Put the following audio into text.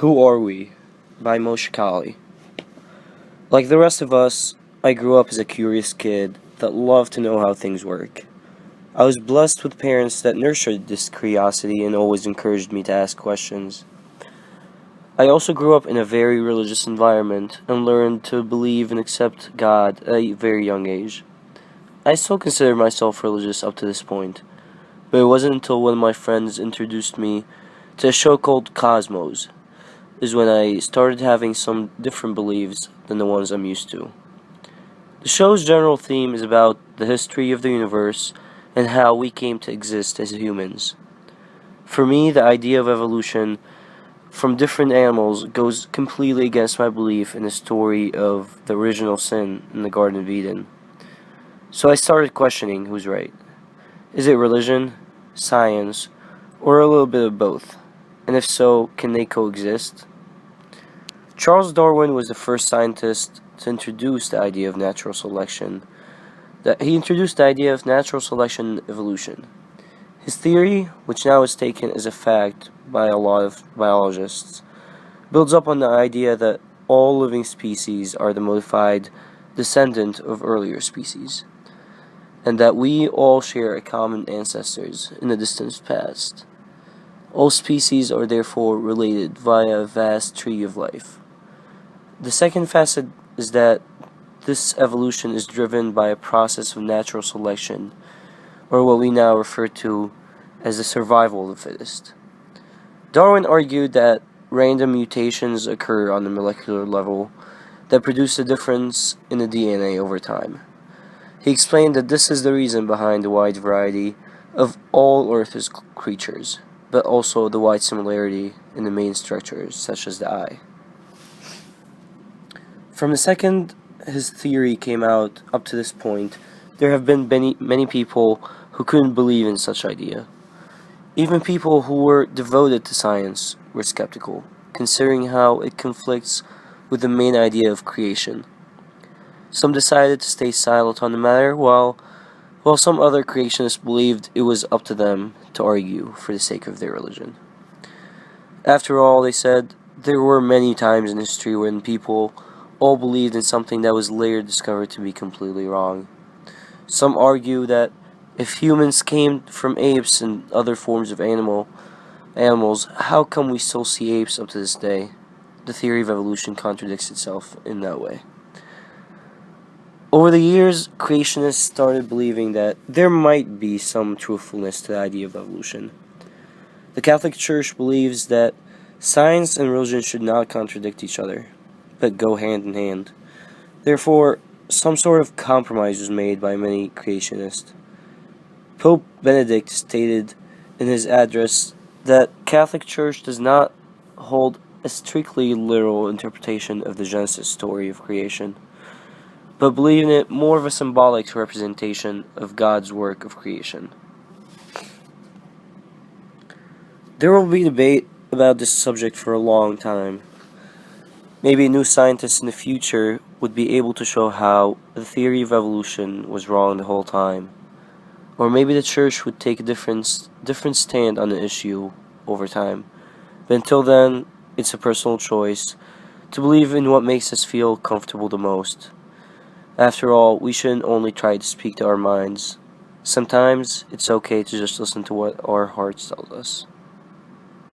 Who Are We? By Moshe Kali. Like the rest of us, I grew up as a curious kid that loved to know how things work. I was blessed with parents that nurtured this curiosity and always encouraged me to ask questions. I also grew up in a very religious environment and learned to believe and accept God at a very young age. I still consider myself religious up to this point, but it wasn't until one of my friends introduced me to a show called Cosmos is when I started having some different beliefs than the ones I'm used to. The show's general theme is about the history of the universe and how we came to exist as humans. For me, the idea of evolution from different animals goes completely against my belief in the story of the original sin in the Garden of Eden. So I started questioning who's right. Is it religion, science, or a little bit of both? And if so, can they coexist? Charles Darwin was the first scientist to introduce the idea of natural selection. He introduced the idea of natural selection and evolution. His theory, which now is taken as a fact by a lot of biologists, builds up on the idea that all living species are the modified descendant of earlier species, and that we all share a common ancestors in the distant past. All species are therefore related via a vast tree of life. The second facet is that this evolution is driven by a process of natural selection, or what we now refer to as the survival of the fittest. Darwin argued that random mutations occur on the molecular level that produce a difference in the DNA over time. He explained that this is the reason behind the wide variety of all Earth's creatures, but also the wide similarity in the main structures, such as the eye. From the second his theory came out up to this point, there have been many people who couldn't believe in such idea. Even people who were devoted to science were skeptical, considering how it conflicts with the main idea of creation. Some decided to stay silent on the matter, while some other creationists believed it was up to them to argue for the sake of their religion. After all, they said, there were many times in history when people all believed in something that was later discovered to be completely wrong. Some argue that if humans came from apes and other forms of animals, how come we still see apes up to this day? The theory of evolution contradicts itself in that way. Over the years, creationists started believing that there might be some truthfulness to the idea of evolution. The Catholic Church believes that science and religion should not contradict each other, but go hand in hand. Therefore, some sort of compromise was made by many creationists. Pope Benedict stated in his address that Catholic Church does not hold a strictly literal interpretation of the Genesis story of creation, but believe in it more of a symbolic representation of God's work of creation. There will be debate about this subject for a long time. Maybe new scientists in the future would be able to show how the theory of evolution was wrong the whole time. Or maybe the church would take a different stand on the issue over time. But until then, it's a personal choice to believe in what makes us feel comfortable the most. After all, we shouldn't only try to speak to our minds. Sometimes it's okay to just listen to what our hearts tell us.